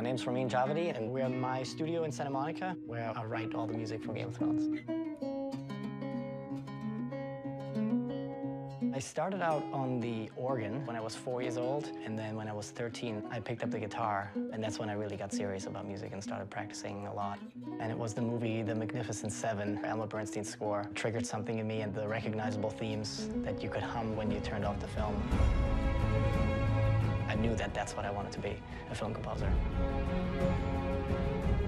My name's Ramin Djawadi, and we're in my studio in Santa Monica, where I write all the music for Game of Thrones. I started out on the organ when I was 4 years old, and then when I was 13, I picked up the guitar, and that's when I really got serious about music and started practicing a lot. And it was the movie The Magnificent Seven, Elmer Bernstein's score, triggered something in me, and the recognizable themes that you could hum when you turned off the film. I knew that that's what I wanted to be, a film composer.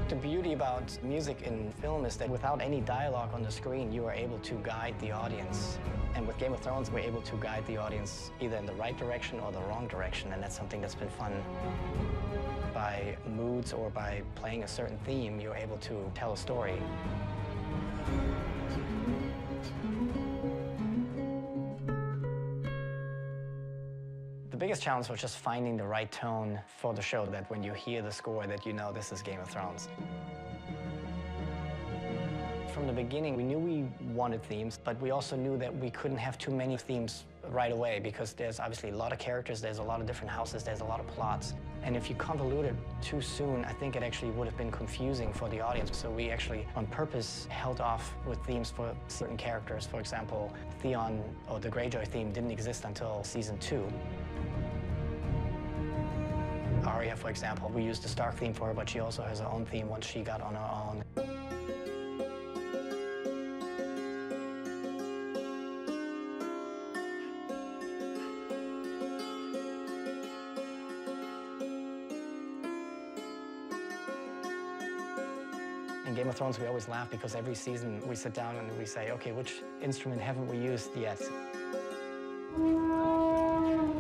The beauty about music in film is that without any dialogue on the screen, you are able to guide the audience. And with Game of Thrones, we're able to guide the audience either in the right direction or the wrong direction, and that's something that's been fun. By moods or by playing a certain theme, you're able to tell a story. The biggest challenge was just finding the right tone for the show, that when you hear the score that you know this is Game of Thrones. From the beginning, we knew we wanted themes, but we also knew that we couldn't have too many themes right away because there's obviously a lot of characters, there's a lot of different houses, there's a lot of plots. And if you convolute it too soon, I think it actually would have been confusing for the audience. So we actually, on purpose, held off with themes for certain characters. For example, Theon, or the Greyjoy theme, didn't exist until season 2. Arya, for example, we used the Stark theme for her, but she also has her own theme once she got on her own. In Game of Thrones, we always laugh because every season we sit down and we say, okay, which instrument haven't we used yet?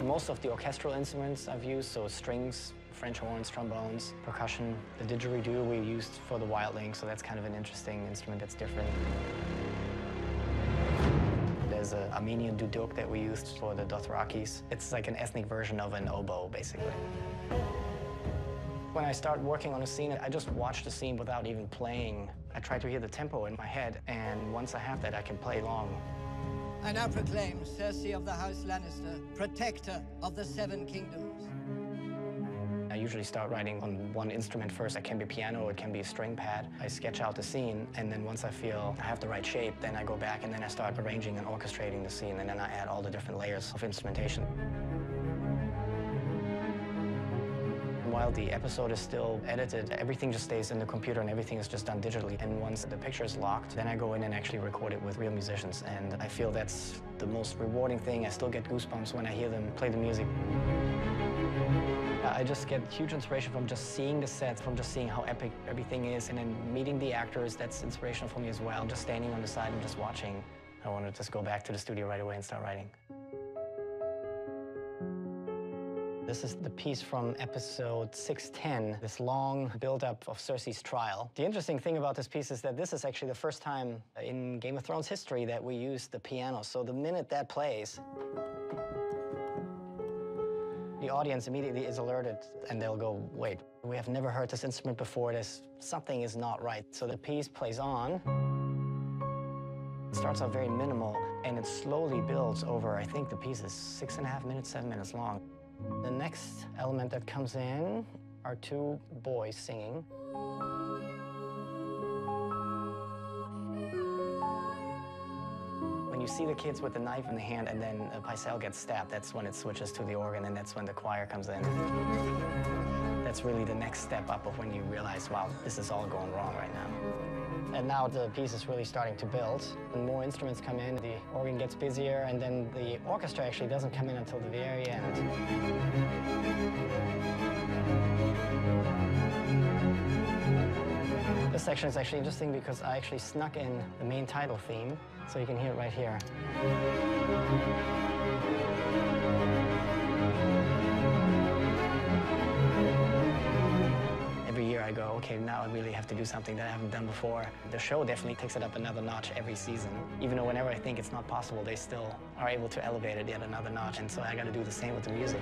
Most of the orchestral instruments I've used, so strings, French horns, trombones, percussion. The didgeridoo we used for the wildling, so that's kind of an interesting instrument that's different. There's an Armenian duduk that we used for the Dothrakis. It's like an ethnic version of an oboe, basically. When I start working on a scene, I just watch the scene without even playing. I try to hear the tempo in my head, and once I have that, I can play along. I now proclaim Cersei of the House Lannister, protector of the Seven Kingdoms. I usually start writing on one instrument first. It can be piano, it can be a string pad. I sketch out the scene, and then once I feel I have the right shape, then I go back and then I start arranging and orchestrating the scene, and then I add all the different layers of instrumentation. While the episode is still edited, everything just stays in the computer and everything is just done digitally. And once the picture is locked, then I go in and actually record it with real musicians. And I feel that's the most rewarding thing. I still get goosebumps when I hear them play the music. I just get huge inspiration from just seeing the sets, from just seeing how epic everything is, and then meeting the actors. That's inspirational for me as well. Just standing on the side and just watching. I want to just go back to the studio right away and start writing. This is the piece from episode 610, this long build-up of Cersei's trial. The interesting thing about this piece is that this is actually the first time in Game of Thrones history that we use the piano. So the minute that plays, the audience immediately is alerted and they'll go, wait, we have never heard this instrument before. Something is not right. So the piece plays on. It starts out very minimal and it slowly builds over, I think the piece is 6.5 minutes, 7 minutes long. The next element that comes in are two boys singing. When you see the kids with the knife in the hand and then Pycelle gets stabbed, that's when it switches to the organ and that's when the choir comes in. That's really the next step up of when you realize, wow, this is all going wrong right now. And now the piece is really starting to build. And more instruments come in, the organ gets busier, and then the orchestra actually doesn't come in until the very end. This section is actually interesting because I actually snuck in the main title theme, so you can hear it right here. Every year I go, okay, now I really have to do something that I haven't done before. The show definitely takes it up another notch every season. Even though whenever I think it's not possible, they still are able to elevate it yet another notch. And so I got to do the same with the music.